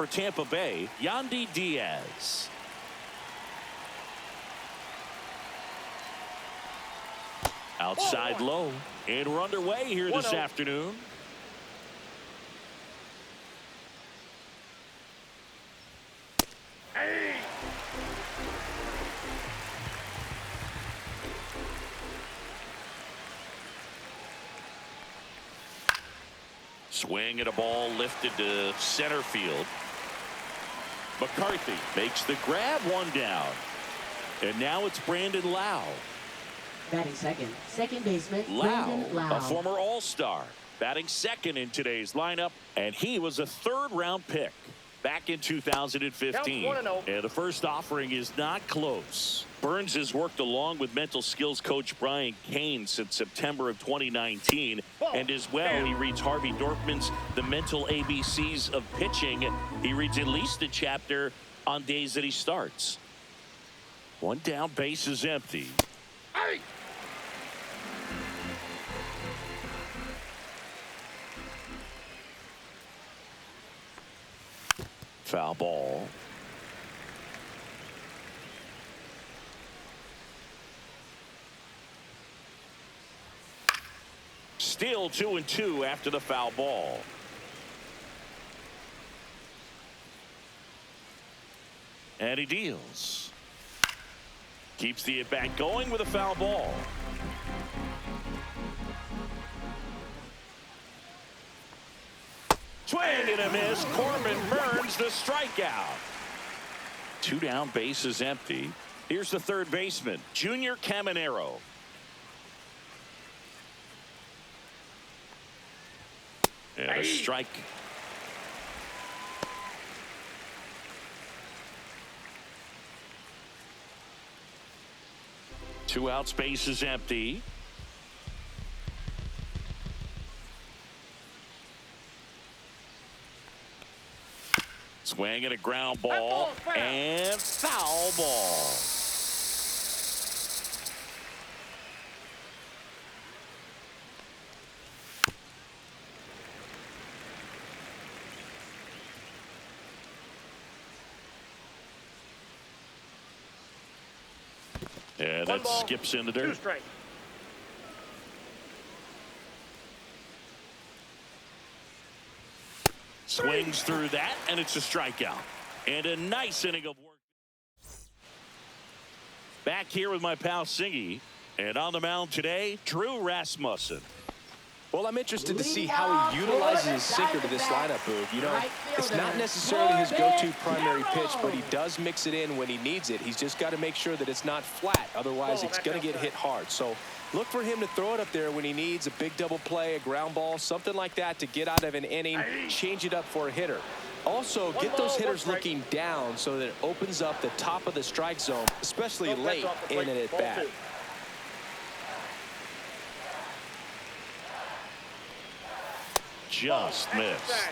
For Tampa Bay, Yandy Diaz. Outside low. And we're underway here this afternoon. Swing at a ball lifted to center field. McCarthy makes the grab, one down. And now it's Brandon Lau. Batting second, second baseman Brandon Lau, a former All-Star, batting second in today's lineup, and he was a third-round pick back in 2015. And the first offering is not close. Burns has worked along with mental skills coach Brian Cain since September of 2019. And as well, he reads Harvey Dorfman's The Mental ABCs of Pitching. He reads at least a chapter on days that he starts. One down, base is empty. Foul ball. Still 2-2 after the foul ball. And he deals. Keeps the at-bat going with a foul ball. Swing and a miss. Corbin Burns the strikeout. Two down, base is empty. Here's the third baseman, Junior Caminero. And a strike. Two outs, base is empty. Swing and a ground ball and foul ball. Yeah, that skips in the dirt. Swings through that, and it's a strikeout. And a nice inning of work. Back here with my pal Singy. And on the mound today, Drew Rasmussen. Well, I'm interested to see how he utilizes his sinker to this lineup, Boog. You know, it's not necessarily his go-to primary pitch, but he does mix it in when he needs it. He's just got to make sure that it's not flat. Otherwise, it's going to get hit hard. So look for him to throw it up there when he needs a big double play, a ground ball, something like that to get out of an inning, change it up for a hitter. Also, get those hitters looking down so that it opens up the top of the strike zone, especially late in an at-bat. Just missed.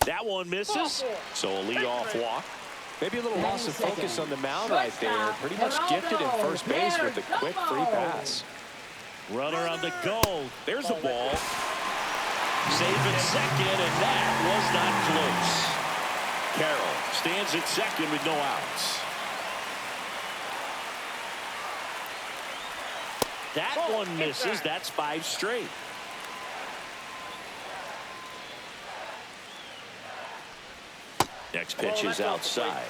That one misses. So a leadoff walk. Maybe a little loss of focus on the mound right there. Pretty much gifted in first base with a quick free pass. Runner on the go. There's a ball. Safe at second, and that was not close. Carroll stands at second with no outs. That one misses. That's 5 straight. Next pitch is outside.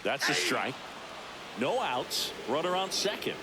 That's a strike. No outs. Runner on second.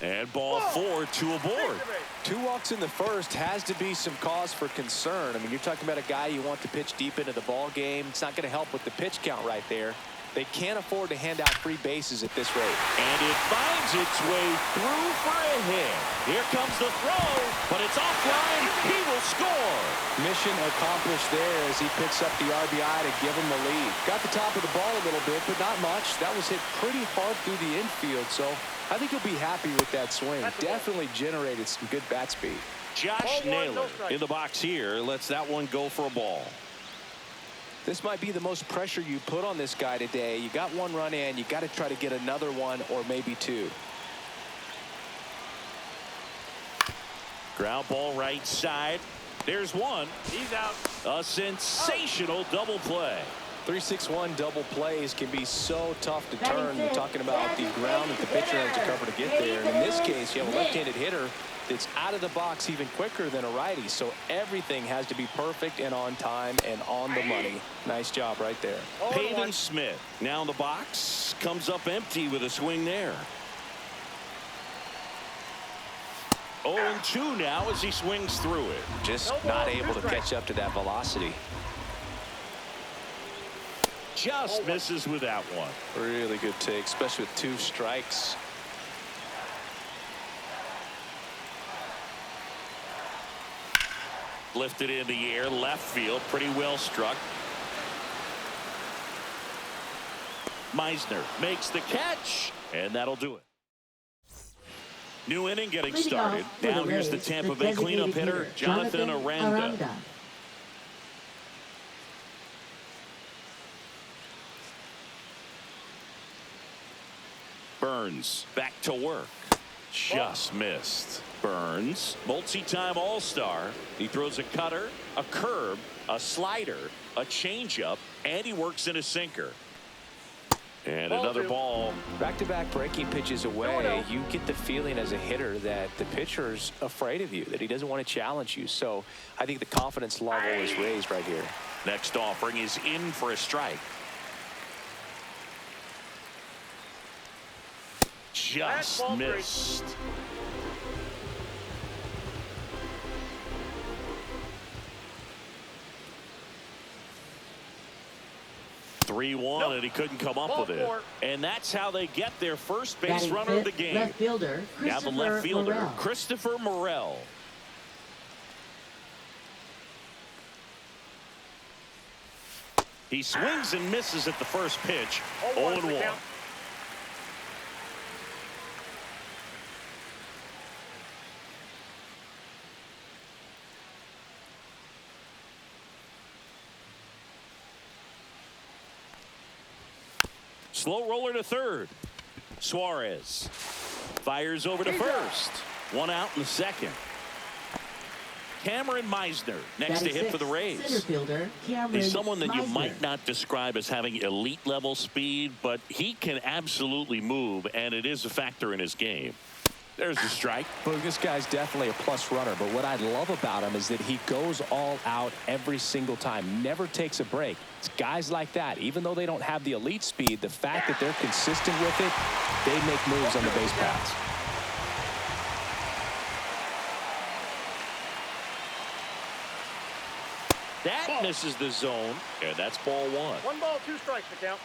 And ball 4, 2 aboard. 2 walks in the first has to be some cause for concern. I mean, you're talking about a guy you want to pitch deep into the ball game. It's not going to help with the pitch count right there. They can't afford to hand out free bases at this rate. And it finds its way through for a hit. Here comes the throw, but it's offline. He will score. Mission accomplished there as he picks up the RBI to give him the lead. Got the top of the ball a little bit, but not much. That was hit pretty hard through the infield, so I think he'll be happy with that swing. Definitely generated some good bat speed. Josh Naylor in the box here lets that one go for a ball. This might be the most pressure you put on this guy today. You got one run in. You got to try to get another one or maybe two. Ground ball right side. There's one. He's out. A sensational double play. 3-6-1 double plays can be so tough to turn. You're talking about the ground that the pitcher has to cover to get there. And in this case, you have a left-handed hitter that's out of the box even quicker than a righty. So everything has to be perfect and on time and on the money. Nice job right there. Peyton Smith now in the box. Comes up empty with a swing there. 0-2 now as he swings through it. Just not able to catch up to that velocity. Just misses with that one. Really good take, especially with 2 strikes. Lifted in the air, left field, pretty well struck. Meisner makes the catch, and that'll do it. New inning getting started. Now here's the Tampa Bay cleanup hitter, Jonathan Aranda. Burns back to work. Just missed. Burns, multi-time all-star. He throws a cutter, a curve, a slider, a changeup, and he works in a sinker. And another ball. Back-to-back breaking pitches away. You get the feeling as a hitter that the pitcher's afraid of you, that he doesn't want to challenge you. So I think the confidence level is raised right here. Next offering is in for a strike. Just missed. Three-one, and he couldn't come up with it. And that's how they get their first base runner of the game. Left fielder, now the left fielder, Christopher Morel. He swings and misses at the first pitch. 0-1. Slow roller to third. Suarez fires over to first. One out in the second. Cameron Meisner next to hit for the Rays. He's someone that you might not describe as having elite level speed, but he can absolutely move, and it is a factor in his game. There's the strike. Well, this guy's definitely a plus runner, but what I love about him is that he goes all out every single time, never takes a break. It's guys like that, even though they don't have the elite speed, the fact that they're consistent with it, they make moves on the base paths. That misses the zone, and that's ball one. 1 ball, 2 strikes to count.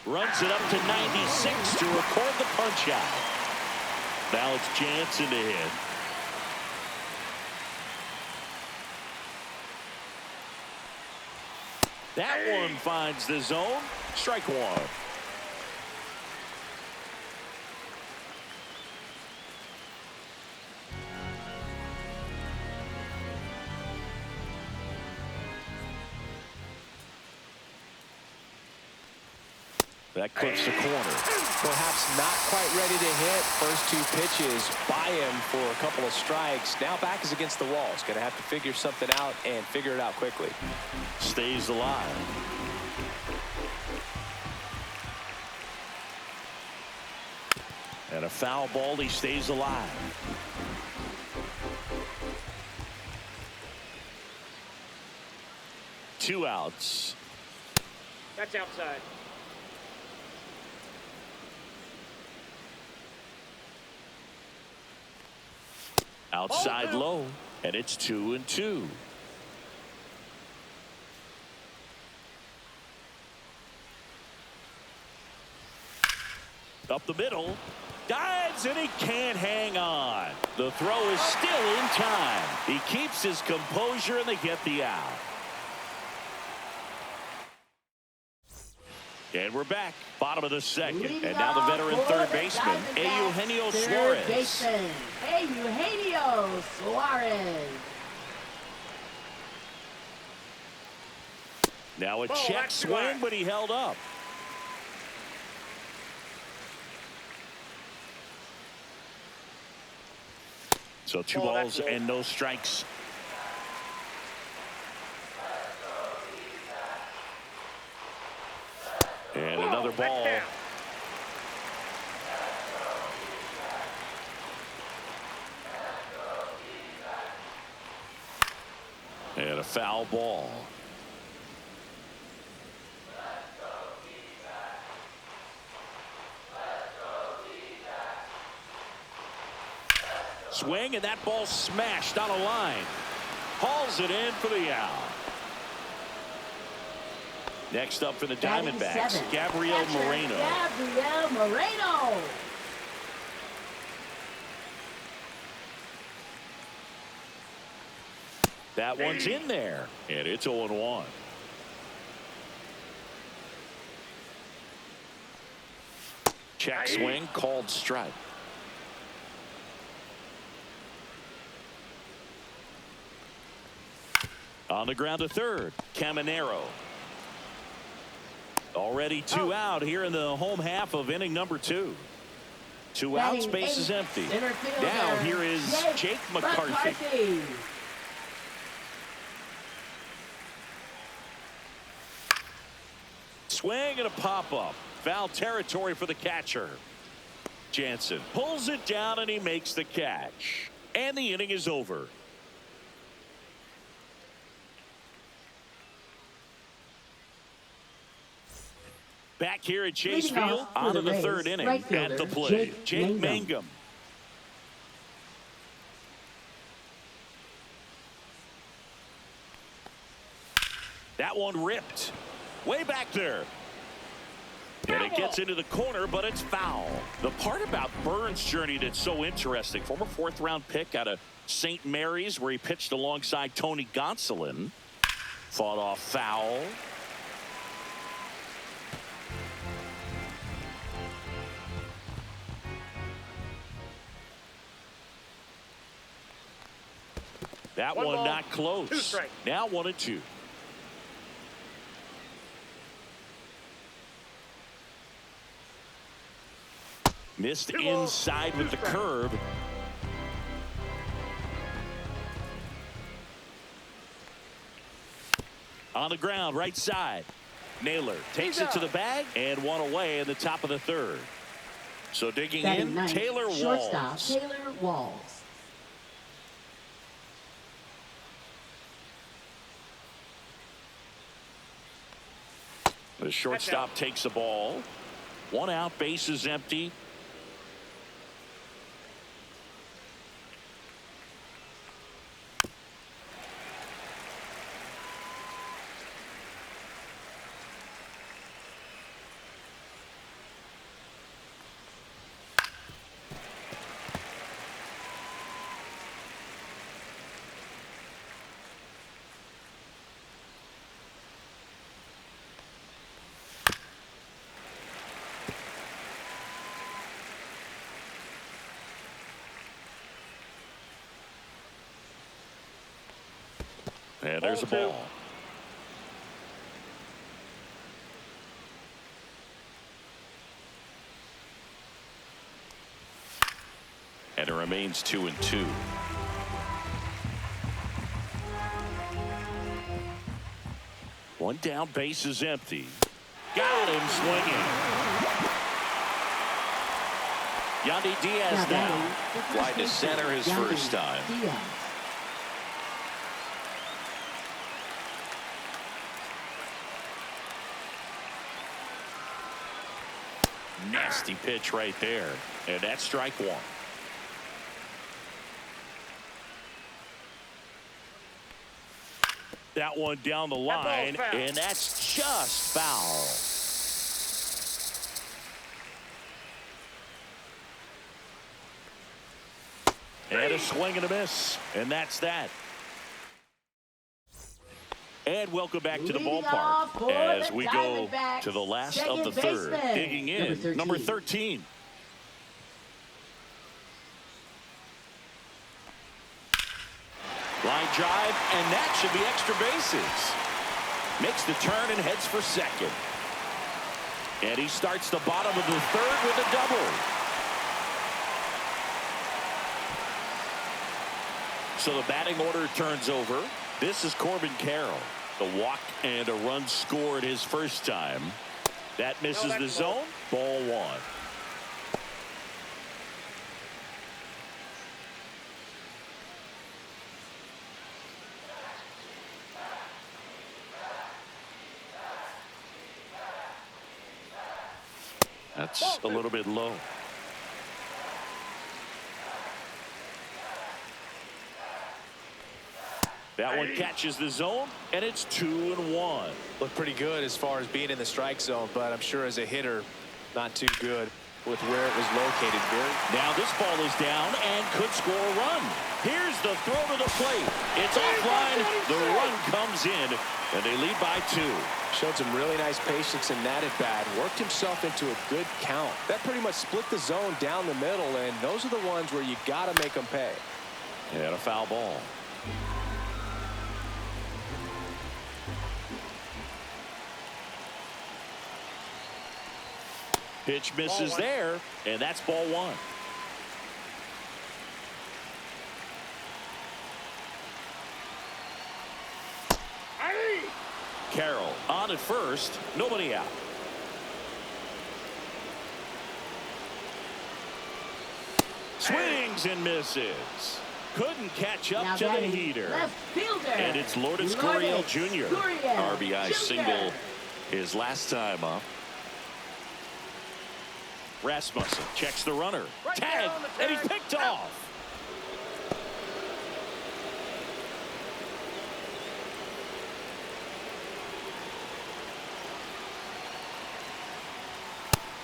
Runs it up to 96 to record the punch out. Now it's Jansen to hit. That one finds the zone. Strike one. That clips the corner. Perhaps not quite ready to hit. First 2 pitches by him for a couple of strikes. Now back is against the wall. He's going to have to figure something out and figure it out quickly. Stays alive. And a foul ball. He stays alive. Two outs. That's outside. Outside low, and it's 2-2. Up the middle, dives, and he can't hang on. The throw is still in time. He keeps his composure, and they get the out. And we're back. Bottom of the second. And now the veteran third baseman, Eugenio Suarez. Baseman, Eugenio Suarez. Now a check swing, but he held up. So 2 balls and no strikes. And another ball. And a foul ball. Swing, and that ball smashed on a line. Hauls it in for the out. Next up for the Diamondbacks, Gabriel Moreno. Gabriel Moreno. That one's in there, and it's 0-1. Check swing, called strike. On the ground to third, Caminero. Already 2 out here in the home half of inning number 2. 2 outs, base is empty. Now here is Jake McCarthy. Swing and a pop-up. Foul territory for the catcher. Jansen pulls it down and he makes the catch. And the inning is over. Back here at Chase Field, on to the third inning. At the plate, Jake Mangum. That one ripped. Way back there. And it gets into the corner, but it's foul. The part about Burns' journey that's so interesting, former 4th-round pick out of St. Mary's, where he pitched alongside Tony Gonsolin. Fought off foul. That one not close. Now 1-2. Missed inside with the curve. On the ground, right side. Naylor takes it to the bag and one away in the top of the third. So digging in, Taylor Walls. Shortstop, Taylor Walls. The shortstop takes the ball. 1 out, base is empty. And there's a ball. And it remains 2-2. One down, base is empty. Got him swinging. Yandy Diaz now. Fly to center his first time. Nasty pitch right there. And that's strike 1. That one down the line, and that's just foul. And a swing and a miss, and that's that. And welcome back to the Leading off ballpark for as the we go Diamondbacks, to the last of second the third. baseman, Digging in, number 13. Line drive, and that should be extra bases. Makes the turn and heads for second. And he starts the bottom of the third with a double. So the batting order turns over. This is Corbin Carroll. The walk and a run scored his first time. That misses the zone. Ball one. That's a little bit low. That one catches the zone, and it's 2-1. Looked pretty good as far as being in the strike zone, but I'm sure as a hitter, not too good with where it was located. Now this ball is down and could score a run. Here's the throw to the plate. It's offline. The run comes in, and they lead by 2. Showed some really nice patience in that at bat. Worked himself into a good count. That pretty much split the zone down the middle, and those are the ones where you got to make them pay. And a foul ball. Pitch misses there, and that's ball one. Carroll on at first, nobody out. Swings and misses. Couldn't catch up to the heater. Left fielder. And it's Lourdes Gurriel Jr. RBI single his last time up. Rasmussen checks the runner. Tag, and he's picked off.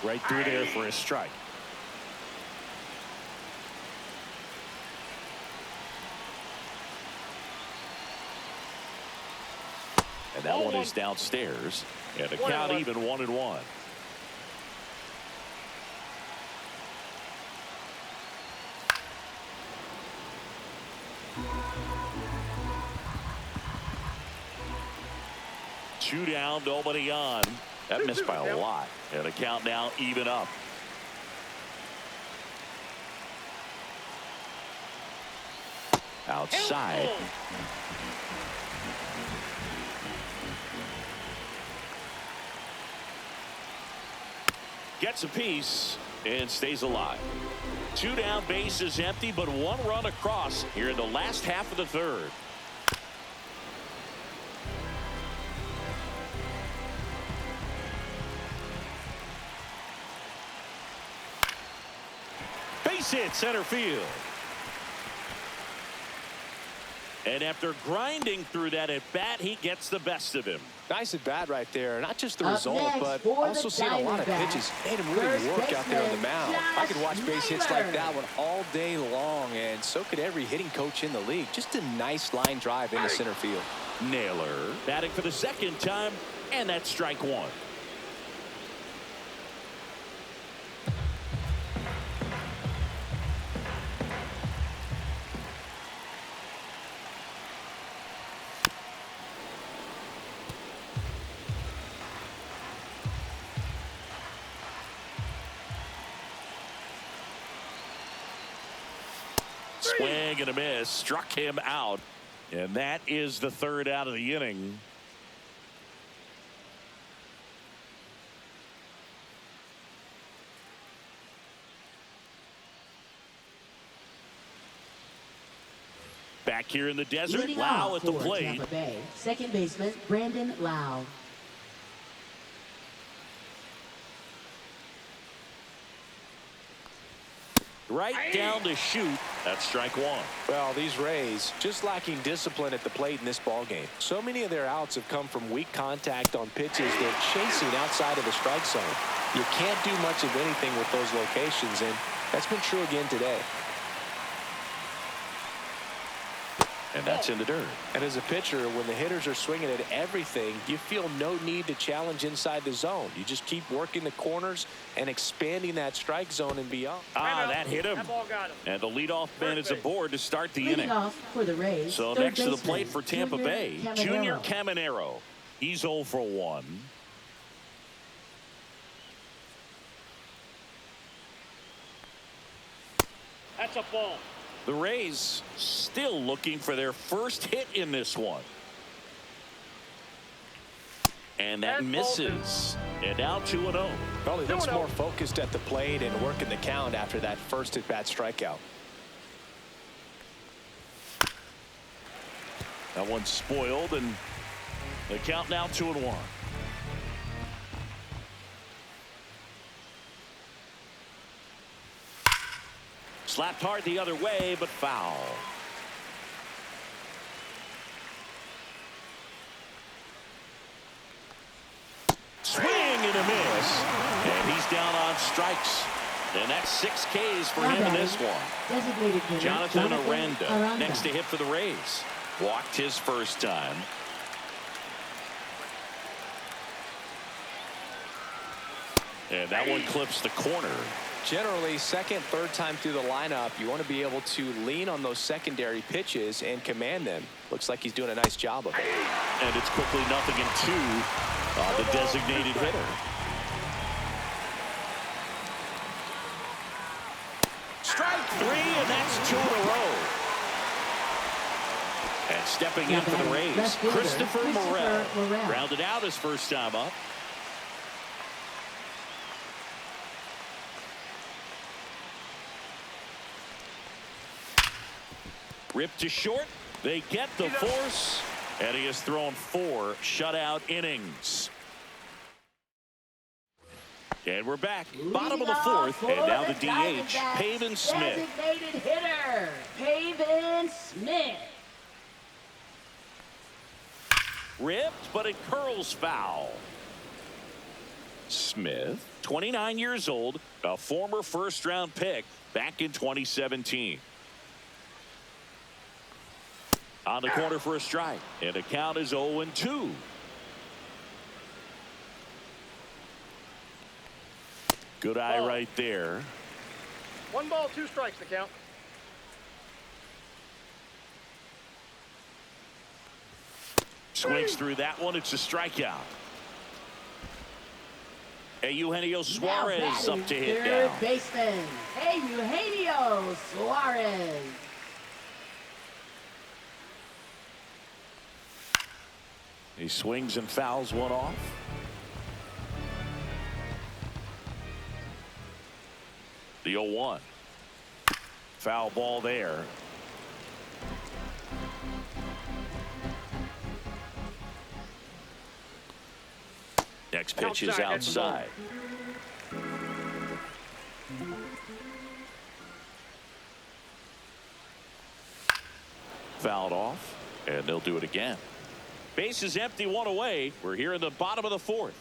Right through there for a strike. And that one is downstairs. And the count even 1-1. Two down, nobody on. That missed by a lot. And the count now even up. Outside. Gets a piece and stays alive. Two down, base is empty, but one run across here in the last half of the third. Base hit center field. And after grinding through that at bat, he gets the best of him. Nice at bat right there. Not just the Up result, next but for also the seeing a lot of Diamondbacks, pitches. Made him really first work out there on the baseman, mound. I could watch base hits like Naylor. that one all day long, and so could every hitting coach in the league. Just a nice line drive into center field. Naylor batting for the second time, and that's strike one. Swing and a miss, struck him out, and that is the third out of the inning. Back here in the desert, Leading Lau off at the for plate. Tampa Bay, second baseman Brandon Lau. Right down to shoot. That's strike one. Well, these Rays just lacking discipline at the plate in this ballgame. So many of their outs have come from weak contact on pitches they're chasing outside of the strike zone. You can't do much of anything with those locations, and that's been true again today. And that's in the dirt. And as a pitcher, when the hitters are swinging at everything, you feel no need to challenge inside the zone. You just keep working the corners and expanding that strike zone and beyond. That hit him. That ball got him. And the leadoff man is aboard to start the Leading inning. off for the Rays. So third next to the baseman, plate for Tampa Bay, Junior Caminero. He's 0 for 1. That's a ball. The Rays still looking for their first hit in this one. And that misses. And now 2-0. Well, he looks more focused at the plate and working the count after that first at-bat strikeout. That one's spoiled, and the count now 2-1. Slapped hard the other way, but foul. Swing and a miss. And he's down on strikes. And that's 6 Ks for him in this one. Designated hitter, Jonathan Aranda next to hit for the Rays. Walked his first time. And that one clips the corner. Generally, second, third time through the lineup, you want to be able to lean on those secondary pitches and command them. Looks like he's doing a nice job of it. And it's quickly 0-2 the designated hitter. Strike 3, and that's 2 in a row. And stepping in for the Rays, Christopher Morel. Rounded out his first time up. Ripped to short. They get the force. And he has thrown 4 shutout innings. And we're back. Bottom of the 4th. And now the DH, Pavin Smith. Designated hitter, Pavin Smith. Ripped, but it curls foul. Smith, 29 years old, a former first-round pick back in 2017. On the corner for a strike, and the count is 0-2. Good eye right there. 1 ball, 2 strikes, the count. Swings through that one. It's a strikeout. And Eugenio Suarez up to hit third now. baseman, Eugenio Suarez. He swings and fouls one off. The 0-1. Foul ball there. Next pitch is outside. Fouled off, and they'll do it again. Base is empty, 1 away. We're here in the bottom of the 4th.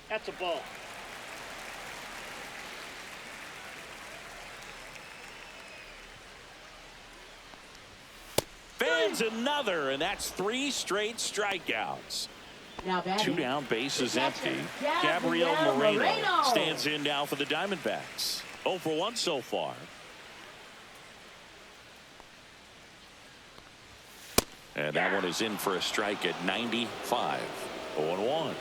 That's a ball. Fans another, and that's 3 straight strikeouts. Now 2 down, base is empty. Gabriel Moreno stands in now for the Diamondbacks. 0 for 1 so far. And that one is in for a strike at 95. 0-1.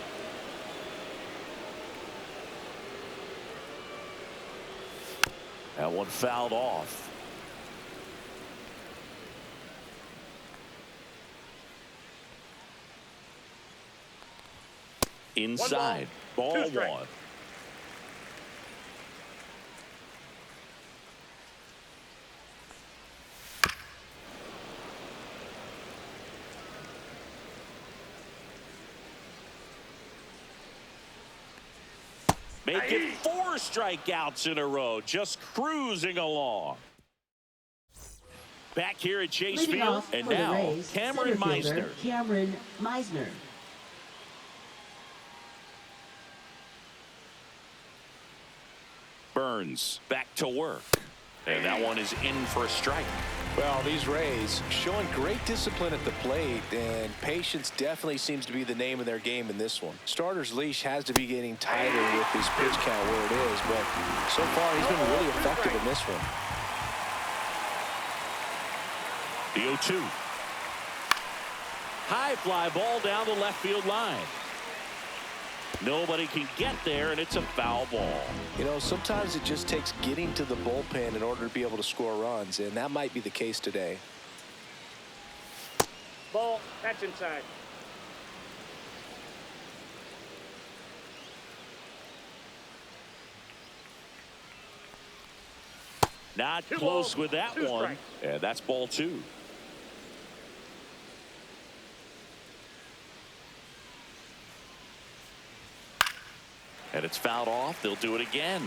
That one fouled off. Inside. Ball 1. Making 4 strikeouts in a row, just cruising along. Back here at Chase Field, and now Rays, Cameron Meisner. Cameron Meisner. Burns back to work. And that one is in for a strike. Well, these Rays showing great discipline at the plate, and patience definitely seems to be the name of their game in this one. Starter's leash has to be getting tighter with his pitch count where it is, but so far he's been really effective in this one. The 0-2. High fly ball down the left field line. Nobody can get there, and it's a foul ball. You know, sometimes it just takes getting to the bullpen in order to be able to score runs, and that might be the case today. Ball. That's inside. Not Two close balls, with that two one. strikes. And that's ball 2. And it's fouled off. They'll do it again.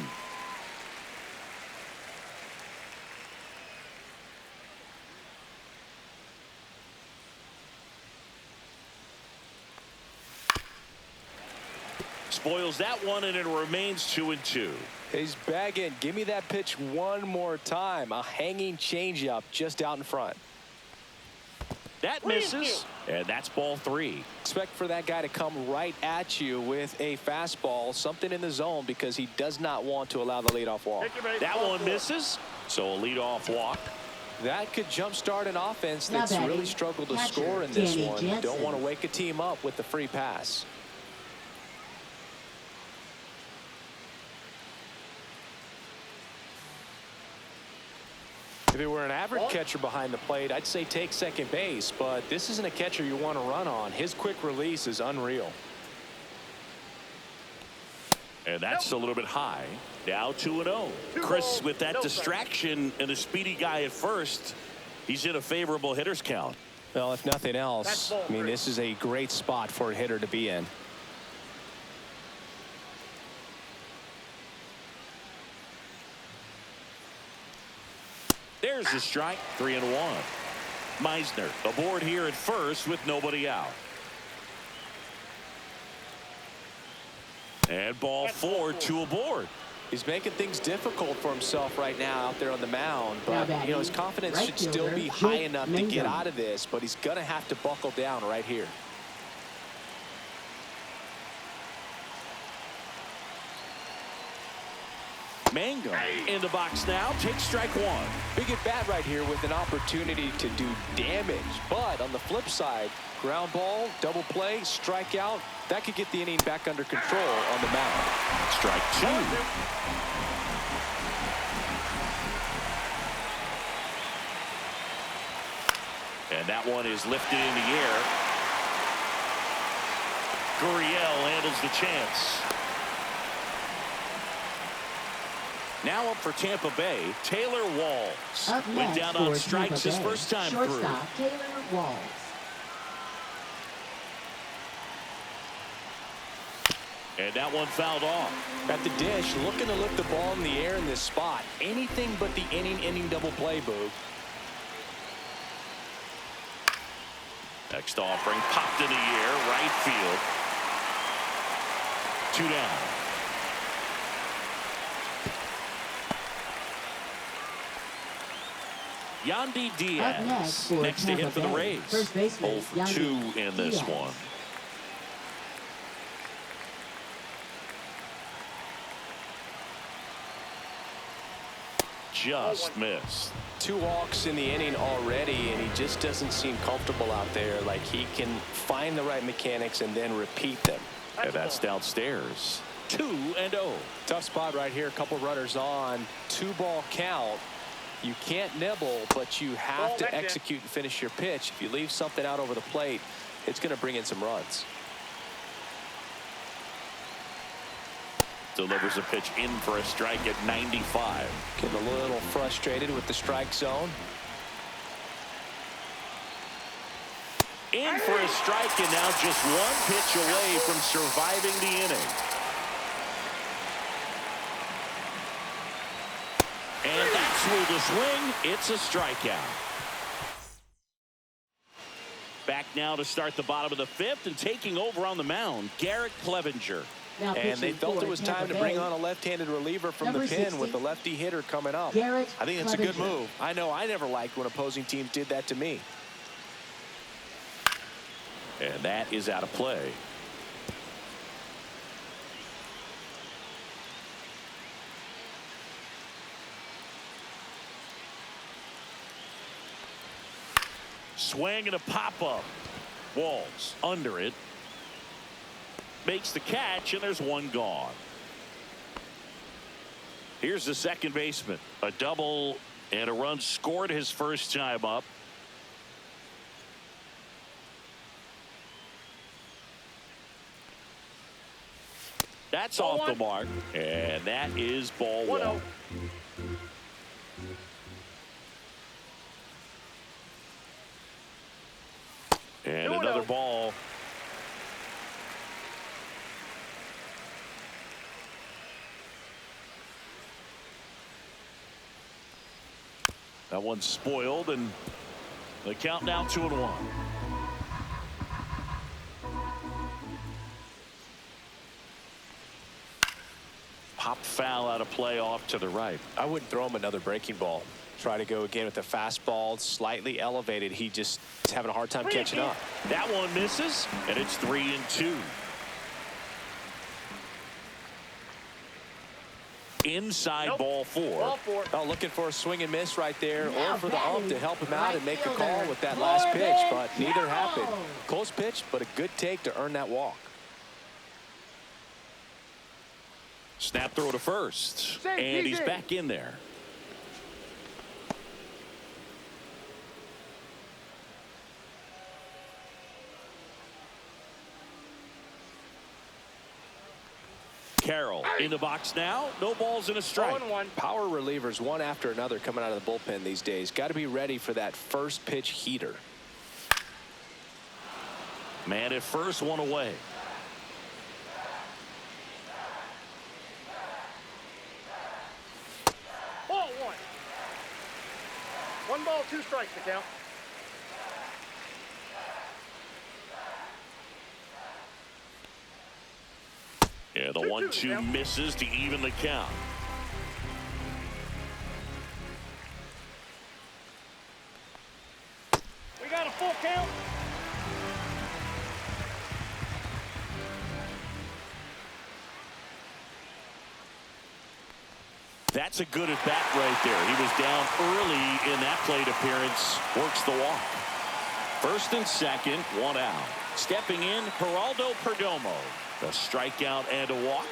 Spoils that one, and it remains 2-2. He's bagging. Give me that pitch one more time. A hanging changeup just out in front. That misses, and that's ball 3. Expect for that guy to come right at you with a fastball, something in the zone, because he does not want to allow the leadoff walk. That one misses, so a leadoff walk. That could jumpstart an offense that's Now batting, really struggled to catcher, score in this Danny one. Jansen. Don't want to wake a team up with the free pass. If it were an average catcher behind the plate, I'd say take second base, but this isn't a catcher you want to run on. His quick release is unreal. And that's a little bit high. Now 2-0. Chris, with that distraction and a speedy guy at first, he's in a favorable hitter's count. Well, if nothing else, I mean, this is a great spot for a hitter to be in. There's the strike. 3-1. Meisner aboard here at first with nobody out. And ball 4, 2 aboard. He's making things difficult for himself right now out there on the mound, but you know, his confidence should still be high enough to get out of this, but he's going to have to buckle down right here. Mangum in the box now. Takes strike 1. Big at bat right here with an opportunity to do damage, but on the flip side, ground ball, double play, strikeout, that could get the inning back under control on the mound. Strike 2. And that one is lifted in the air. Gurriel handles the chance. Now up for Tampa Bay, Taylor Walls. Up Went next down on for strikes Tampa his Bay, first time through. shortstop Taylor Walls. And that one fouled off. At the dish, looking to lift the ball in the air in this spot. Anything but the inning double play, Boog. Next offering popped in the air, right field. 2 down. Yandy Diaz Up next for next to hit Tampa for the Bay, Rays. first baseman 0 for Yandy 2 in this Diaz. one. Just missed. 2 walks in the inning already, and he just doesn't seem comfortable out there. Like he can find the right mechanics and then repeat them. And that's downstairs. 2-0. Tough spot right here. A couple runners on. 2-ball count. You can't nibble, but you have to execute and finish your pitch. If you leave something out over the plate, it's going to bring in some runs. Delivers a pitch in for a strike at 95. Getting a little frustrated with the strike zone. In for a strike, and now just 1 pitch away from surviving the inning. And that's where the swing. It's a strikeout. Back now to start the bottom of the 5th, and taking over on the mound, Garrett Clevenger. And they felt it was time to bring on a left-handed reliever from the pen with the lefty hitter coming up. I think it's a good move. I know I never liked when opposing teams did that to me. And that is out of play. Swing and a pop-up. Walls under it. Makes the catch, and there's one gone. Here's the second baseman. A double and a run scored his first time up. That's off the mark, and that is ball one. And another ball. That one's spoiled, and the count now 2-1. Pop foul out of play off to the right. I wouldn't throw him another breaking ball. Try to go again with the fastball, slightly elevated. He just is having a hard time catching up. That one misses, and it's 3-2. Inside ball four. Oh, looking for a swing and miss right there, or for the ump to help him out and make the call with that last pitch, but neither happened. Close pitch, but a good take to earn that walk. Snap throw to first, and he's back in there. Carroll in the box now. No balls and a strike. Power relievers one after another coming out of the bullpen these days. Got to be ready for that first pitch heater. Man at first, one away. Ball one. 1 ball, 2 strikes to count. Yeah, the 1-2 misses to even the count. We got a full count. That's a good at bat right there. He was down early in that plate appearance. Works the walk. First and second, 1 out. Stepping in, Geraldo Perdomo. A strikeout and a walk.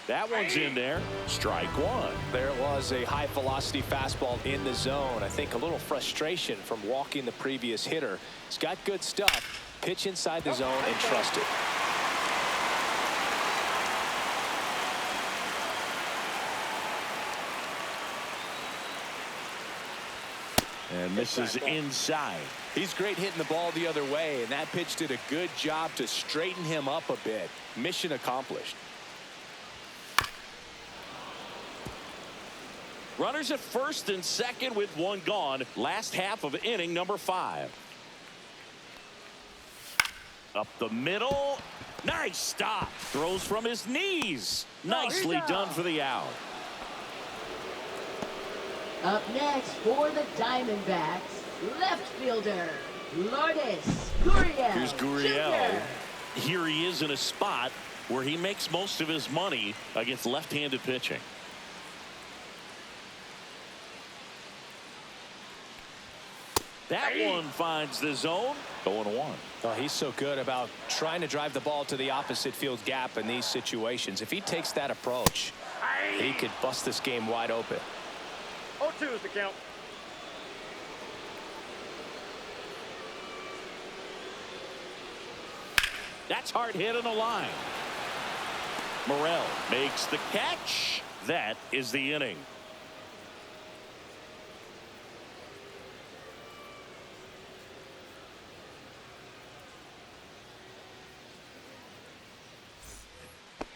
That one's in there. Strike one. There was a high velocity fastball in the zone. I think a little frustration from walking the previous hitter. He's got good stuff. Pitch inside the zone and trust it. And this is inside. He's great hitting the ball the other way, and that pitch did a good job to straighten him up a bit. Mission accomplished. Runners at first and second with 1 gone. Last half of inning number 5. Up the middle. Nice stop. Throws from his knees. Nicely done for the out. Up next for the Diamondbacks, left fielder, Lourdes Gurriel. Here's Gurriel. Here he is in a spot where he makes most of his money against left-handed pitching. That one finds the zone. 0-1. Oh, he's so good about trying to drive the ball to the opposite field gap in these situations. If he takes that approach, he could bust this game wide open. 0-2 is the count. That's hard hit on the line. Morel makes the catch. That is the inning.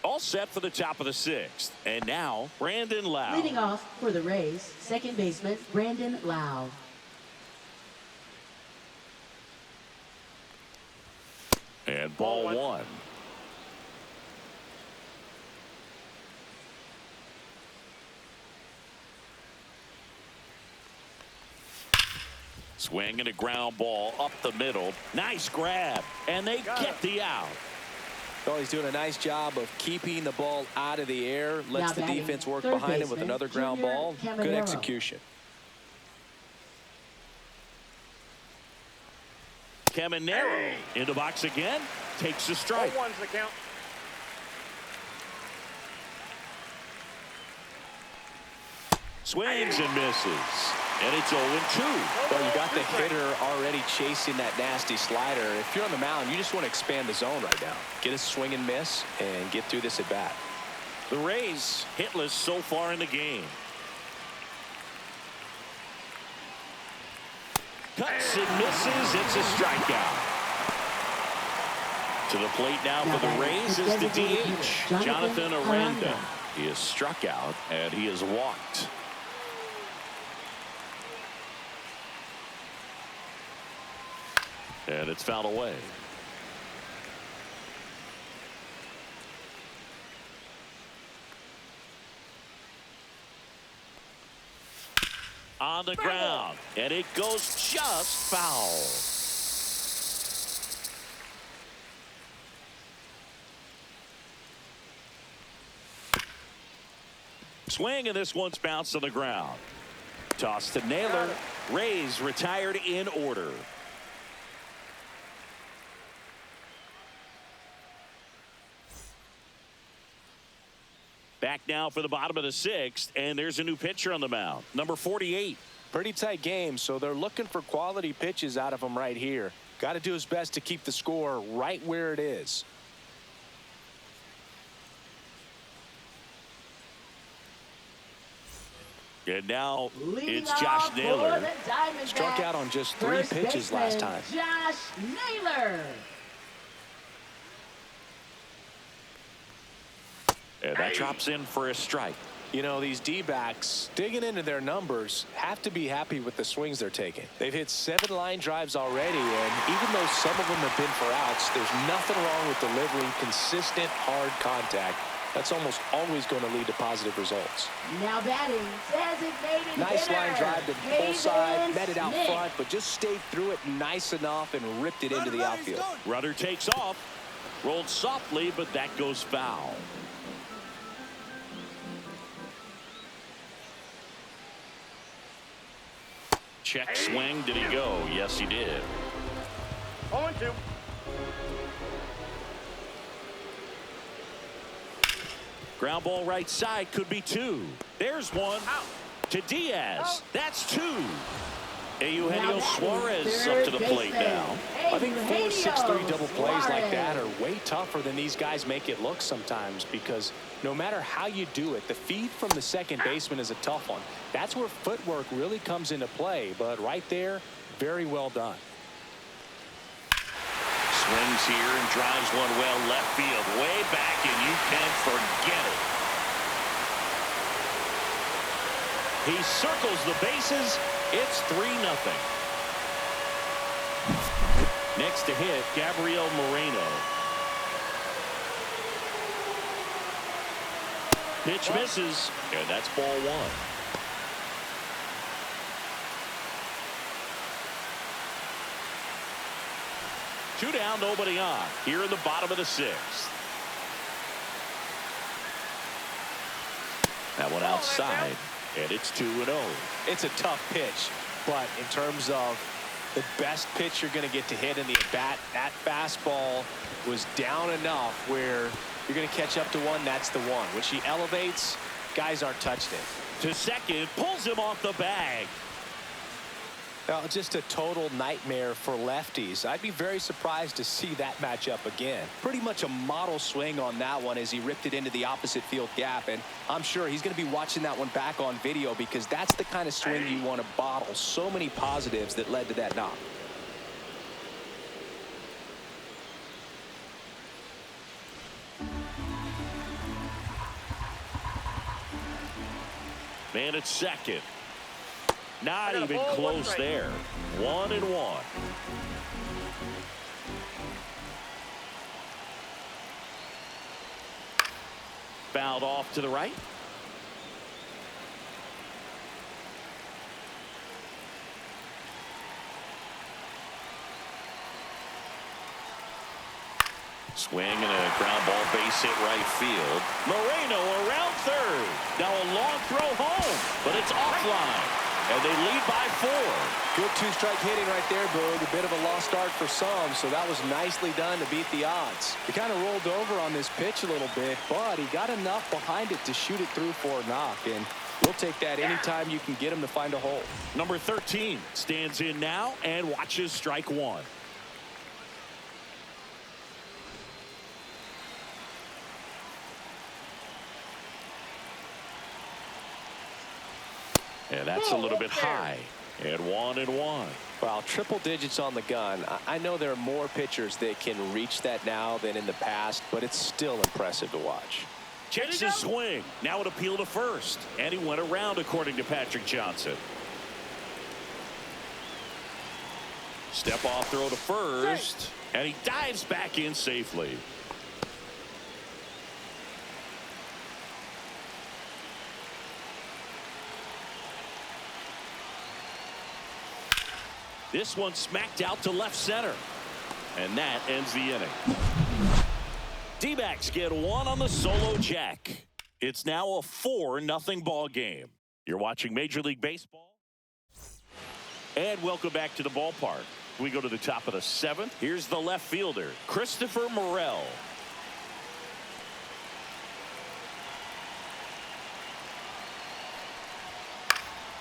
All set for the top of the 6th. And now, Brandon Lau. Leading off for the Rays, second baseman, Brandon Lau. And ball one. Swing and a ground ball up the middle. Nice grab. And they get the out. Well, he's doing a nice job of keeping the ball out of the air. Lets the defense work behind him with another ground ball. Good execution. Caminero in the box again. Takes the strike. 0-1's the count. Swings and misses. And it's 0-2. Well, you got the hitter already chasing that nasty slider. If you're on the mound, you just want to expand the zone right now. Get a swing and miss and get through this at bat. The Rays hitless so far in the game. Cuts and misses. It's a strikeout. To the plate now for the Rays is the DH, Jonathan Aranda. He is struck out and he is walked. And it's fouled away. On the ground, and it goes just foul. Swing, and this one's bounced on the ground. Toss to Naylor. Rays retired in order. Back now for the bottom of the sixth, and there's a new pitcher on the mound, number 48. Pretty tight game, so they're looking for quality pitches out of him right here. Got to do his best to keep the score right where it is. And now it's Josh Naylor. Struck out on just 3 pitches last time. Josh Naylor. And that drops in for a strike. You know, these D-backs, digging into their numbers, have to be happy with the swings they're taking. They've hit 7 line drives already, and even though some of them have been for outs, there's nothing wrong with delivering consistent, hard contact. That's almost always going to lead to positive results. Now batting, designated nice hitter, line drive to pull side, met it out front, but just stayed through it nice enough and ripped it into the outfield. Runner takes off, rolled softly, but that goes foul. Check swing. Did he go? Yes, he did. 0-2. Ground ball right side, could be 2. There's one. Out. To Diaz. Out. That's 2. Eugenio Suarez up to the plate now. I think 4 6-3 double plays like that are way tougher than these guys make it look sometimes, because no matter how you do it, the feed from the second baseman is a tough one. That's where footwork really comes into play, but right there, very well done. Swings here and drives one well left field, way back, and you can forget it. He circles the bases. It's 3-0. Next to hit, Gabriel Moreno. Pitch misses, and that's ball 1. Two down, nobody on. Here in the bottom of the 6th. That one outside, and it's 2-0. It's a tough pitch, but in terms of the best pitch you're going to get to hit in the at-bat, that fastball was down enough where you're going to catch up to one. That's the one. When she elevates, guys aren't touched it. To second, pulls him off the bag. Now, just a total nightmare for lefties. I'd be very surprised to see that matchup again. Pretty much a model swing on that one as he ripped it into the opposite field gap, and I'm sure he's going to be watching that one back on video, because that's the kind of swing you want to bottle. So many positives that led to that knock. Man at second. Not even close there. 1-1. fouled off to the right. Swing and a ground ball, base hit right field. Moreno around third. Now a long throw home, but it's offline. And they lead by 4. Good two-strike hitting right there, Boog. A bit of a lost start for some, so that was nicely done to beat the odds. He kind of rolled over on this pitch a little bit, but he got enough behind it to shoot it through for a knock, and we'll take that anytime you can get him to find a hole. Number 13 stands in now and watches strike 1. And that's a little bit high. And 1-1. Well, triple digits on the gun. I know there are more pitchers that can reach that now than in the past, but it's still impressive to watch. Checks his swing. Now an appeal to first. And he went around, according to Patrick Johnson. Step off throw to first. And he dives back in safely. This one smacked out to left center. And that ends the inning. D-backs get 1 on the solo jack. It's now a 4-0 ball game. You're watching Major League Baseball. And welcome back to the ballpark. We go to the top of the 7th. Here's the left fielder, Christopher Morel.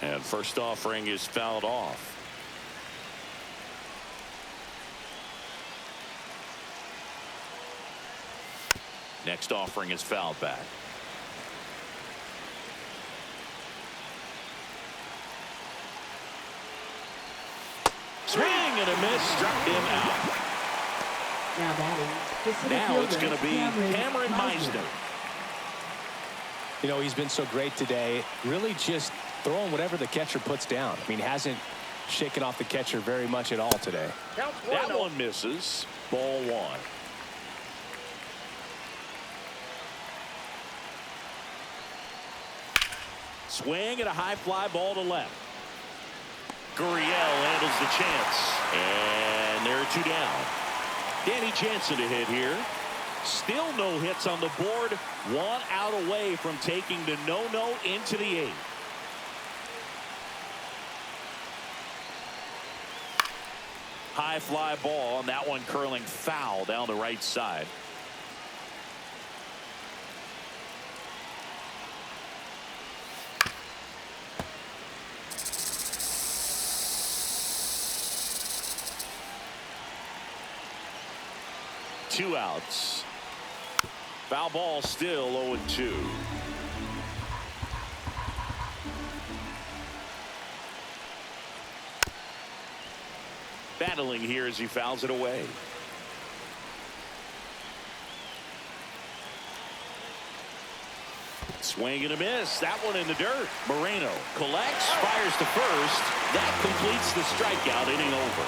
And first offering is fouled off. Next offering is fouled back. Swing and a miss, struck him out. Now it's going to be Cameron Meisner. You know, he's been so great today. Really just throwing whatever the catcher puts down. I mean, hasn't shaken off the catcher very much at all today. That one misses. Ball 1. Swing and a high fly ball to left. Gurriel handles the chance. And there are 2 down. Danny Jansen to hit here. Still no hits on the board. 1 out away from taking the no-no into the 8th. High fly ball, and that one curling foul down the right side. Two outs. Foul ball, still 0-2. Battling here as he fouls it away. Swing and a miss. That one in the dirt. Moreno collects, fires to first. That completes the strikeout. Inning over.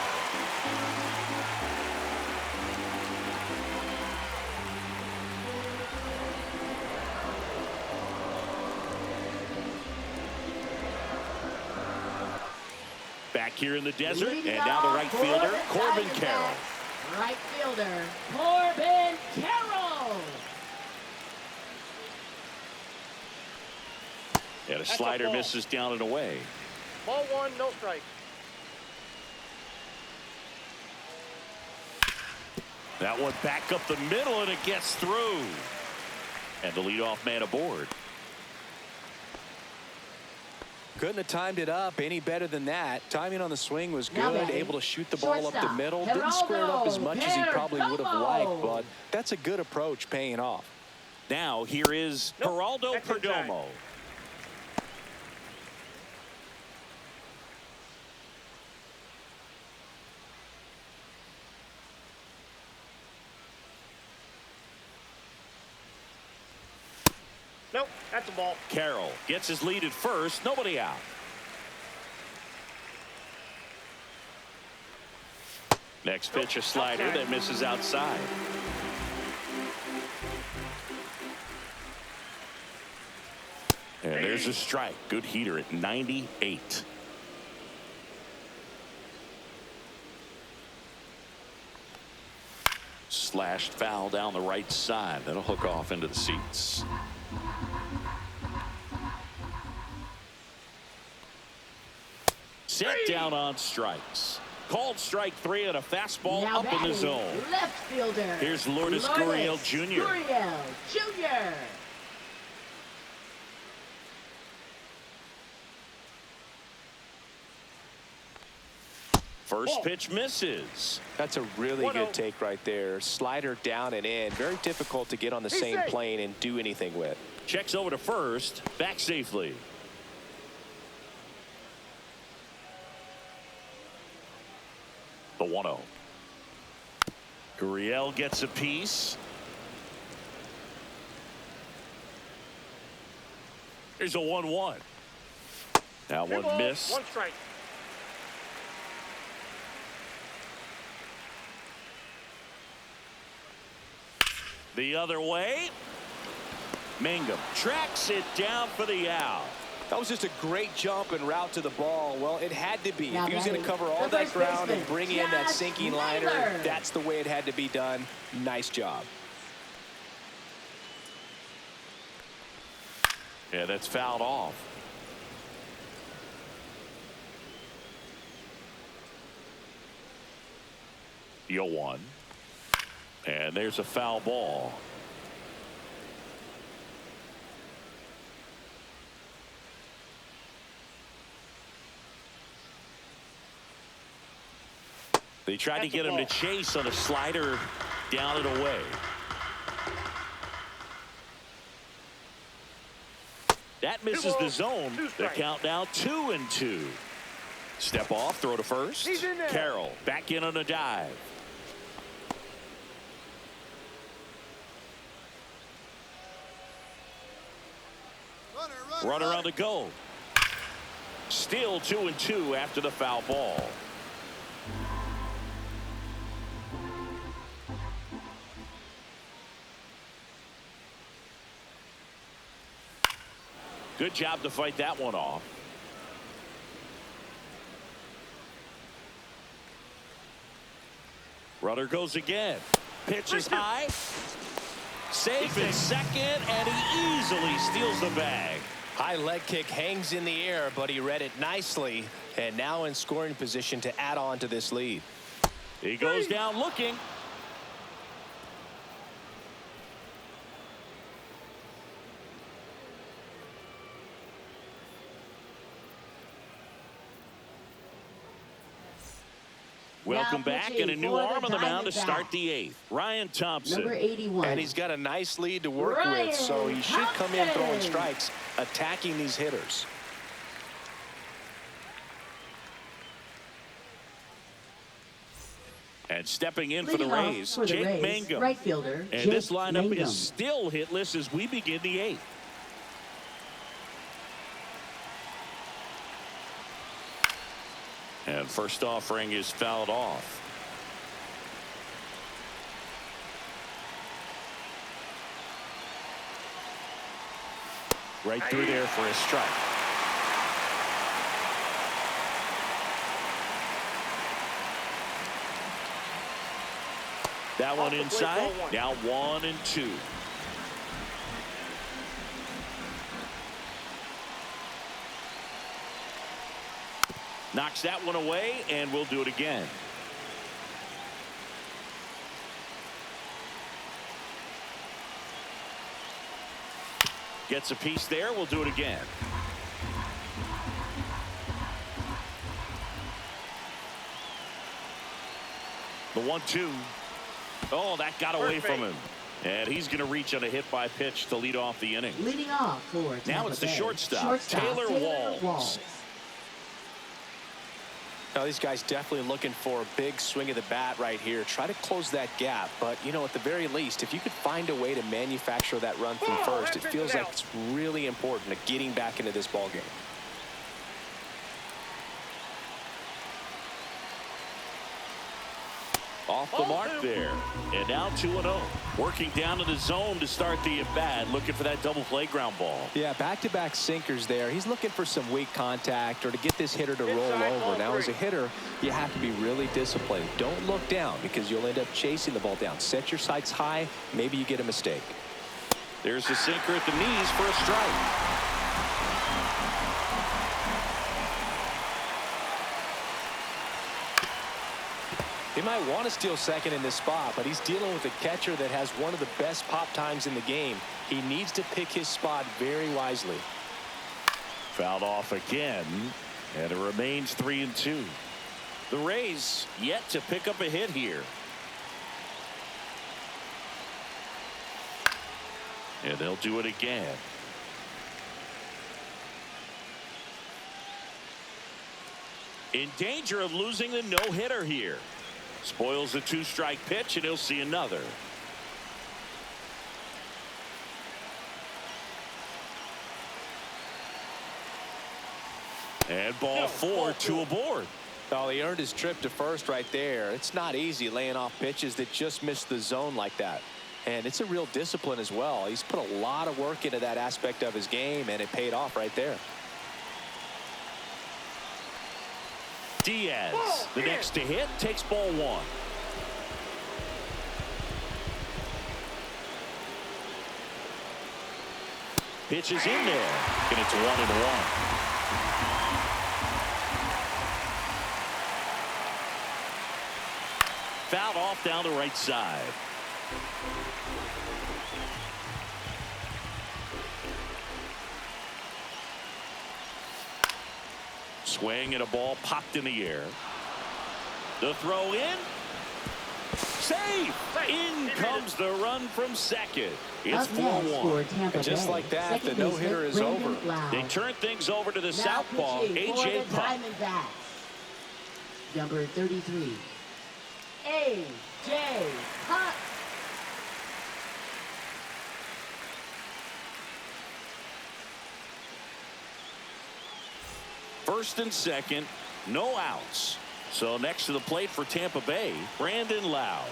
Back here in the desert, and now the right fielder, Corbin Carroll. Right fielder, Corbin Carroll. And a slider misses down and away. Ball 1, no strike. That one back up the middle, and it gets through. And the leadoff man aboard. Couldn't have timed it up any better than that. Timing on the swing was good. Able to shoot the ball up the middle. Didn't square it up as much as he probably would have liked, but that's a good approach paying off. Now here is Geraldo Perdomo. Nope, that's a ball. Carroll gets his lead at first. Nobody out. Next pitch, a slider that misses outside. And there's a strike. Good heater at 98. Slashed foul down the right side. That'll hook off into the seats. Set down on strikes. Called strike 3 on a fastball Now up in the zone. Left fielder. Here's Lourdes Gurriel Jr. Gurriel Jr. First pitch misses. That's a really good take right there. Slider down and in. Very difficult to get on the same plane and do anything with. Checks over to first. Back safely. The 1-0. Gurriel gets a piece. Here's a 1-1. Now one miss. One strike. The other way. Mangum tracks it down for the out. That was just a great jump and route to the ball. Well, it had to be. Now If he was going to cover all that ground and bring in that sinking liner, Naylor. that's the way it had to be done. Nice job. Yeah, that's fouled off. The 0-1. And there's a foul ball. They tried to get him to chase on a slider down and away. That misses the zone. The count now 2-2. Step off, throw to first. Carroll back in on a dive. Runner on the go. Still 2-2 after the foul ball. Good job to fight that one off. Runner goes again. Pitch is high. Safe in second, and he easily steals the bag. High leg kick hangs in the air, but he read it nicely, and now in scoring position to add on to this lead. He goes down looking. Welcome back, and a new arm on the mound to start the 8th. Ryan Thompson. Number 81. And he's got a nice lead to work with, so he should come in throwing strikes, attacking these hitters. And stepping in for the Rays, Jake Mangum. Right fielder, and this lineup is still hitless as we begin the 8th. And first offering is fouled off. Right through there for a strike. That one inside. Now 1-2. Knocks that one away, and we'll do it again. Gets a piece there. We'll do it again. The 1-2. Oh, that got away from him. And he's going to reach on a hit by pitch to lead off the inning. Leading off for Tampa now it's the Bay. shortstop, Taylor Walls. Now these guys definitely looking for a big swing of the bat right here. Try to close that gap, but you know, at the very least, if you could find a way to manufacture that run from first, it feels like it's really important to getting back into this ball game. off the mark there. And now 2-0. Working down to the zone to start the at-bat, looking for that double play ground ball. Yeah, back-to-back sinkers there. He's looking for some weak contact or to get this hitter to roll over. Now, as a hitter, you have to be really disciplined. Don't look down because you'll end up chasing the ball down. Set your sights high. Maybe you get a mistake. There's the sinker at the knees for a strike. He might want to steal second in this spot, but he's dealing with a catcher that has one of the best pop times in the game. He needs to pick his spot very wisely. Fouled off again, and it remains 3-2. The Rays yet to pick up a hit here. And they'll do it again. In danger of losing the no-hitter here. Spoils the 2-strike pitch, and he'll see another. And ball 4, 2 aboard. Oh, he earned his trip to first right there. It's not easy laying off pitches that just miss the zone like that. And it's a real discipline as well. He's put a lot of work into that aspect of his game, and it paid off right there. Diaz, the next to hit, takes ball 1. Pitch is in there, and it's 1-1. Fouled off down the right side. Swing and a ball popped in the air. The throw in. Save! In comes the run from second. It's 4-1. Just like that, the no-hitter is over. They turn things over to the southpaw, A.J. Pop. Number 33, A.J. Pop. First and second, no outs. So next to the plate for Tampa Bay, Brandon Lowe.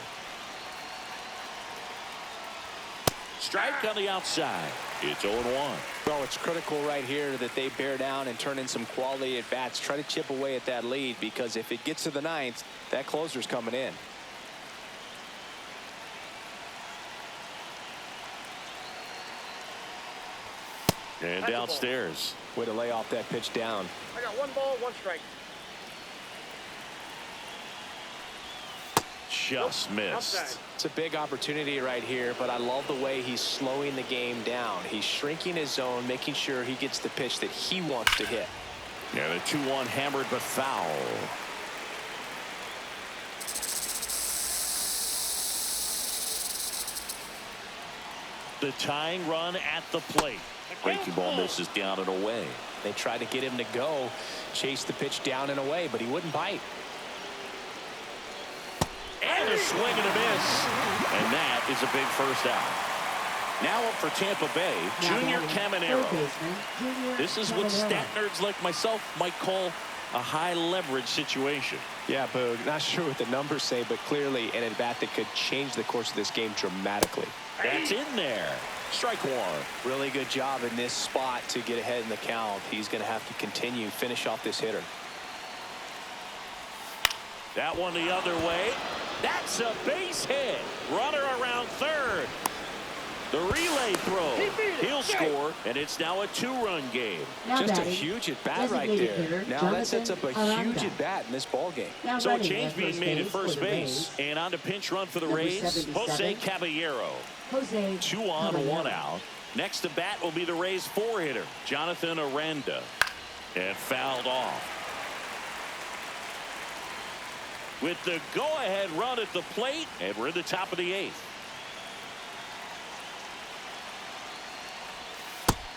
Strike on the outside. It's 0-1. Well, it's critical right here that they bear down and turn in some quality at bats. Try to chip away at that lead, because if it gets to the ninth, that closer's coming in. And downstairs. Way to lay off that pitch down. I got 1 ball, 1 strike. Just missed. It's a big opportunity right here, but I love the way he's slowing the game down. He's shrinking his zone, making sure he gets the pitch that he wants to hit. Yeah, the 2-1 hammered but foul. The tying run at the plate. Breaking ball misses down and away. They tried to get him to go, chase the pitch down and away, but he wouldn't bite. And a swing and a miss. And that is a big first out. Now up for Tampa Bay, Junior Caminero. This is what stat nerds like myself might call a high leverage situation. Yeah, Boog, not sure what the numbers say, but clearly an at-bat that could change the course of this game dramatically. That's in there. Strike 1. Really good job in this spot to get ahead in the count. He's going to have to continue, finish off this hitter. That one the other way. That's a base hit. Runner around third. The relay throw. He'll score, and it's now a 2-run game. Just a huge at-bat right there. Now that sets up a huge at-bat in this ball game. So a change being made at first base. And on the pinch run for the Rays, Jose Caballero. 2 on, 1 out. Next to bat will be the Rays 4-hitter, Jonathan Aranda. And fouled off. With the go-ahead run at the plate, and we're in the top of the 8th.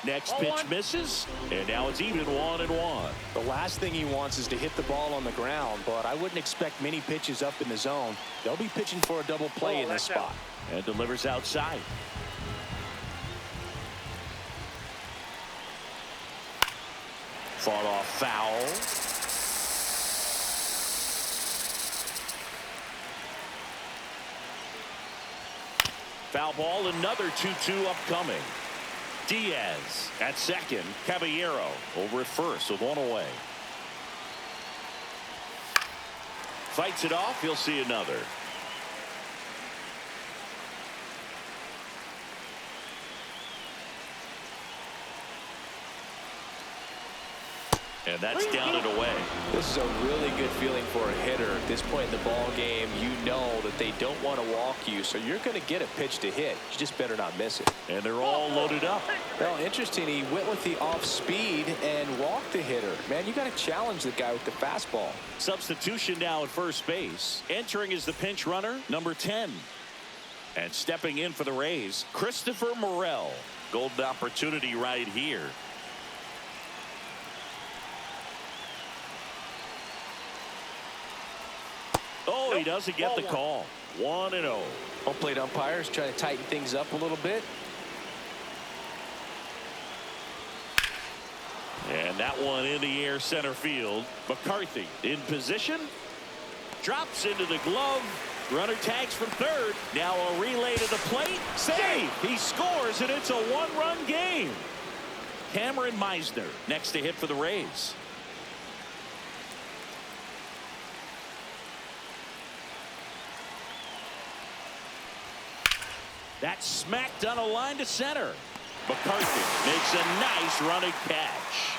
Next pitch misses, and now it's even 1-1. The last thing he wants is to hit the ball on the ground, but I wouldn't expect many pitches up in the zone. They'll be pitching for a double play in this spot. And delivers outside. Fought off foul. Foul ball, another 2-2 upcoming. Diaz at second. Caballero over at first with one away. Fights it off. He'll see another. And that's down and away. This is a really good feeling for a hitter at this point in the ball game. You know that they don't want to walk you, so you're going to get a pitch to hit. You just better not miss it. And they're all loaded up. Well, interesting. He went with the off speed and walked the hitter. Man, you got to challenge the guy with the fastball. Substitution now at first base. Entering is the pinch runner, number 10. And stepping in for the Rays, Christopher Morel. Golden opportunity right here. Oh, he doesn't get the call. 1-0. Home plate umpires trying to tighten things up a little bit. And that one in the air center field. McCarthy in position. Drops into the glove. Runner tags from third. Now a relay to the plate. Save. He scores, and it's a one-run game. Cameron Meisner next to hit for the Rays. That's smacked on a line to center. McCarthy makes a nice running catch.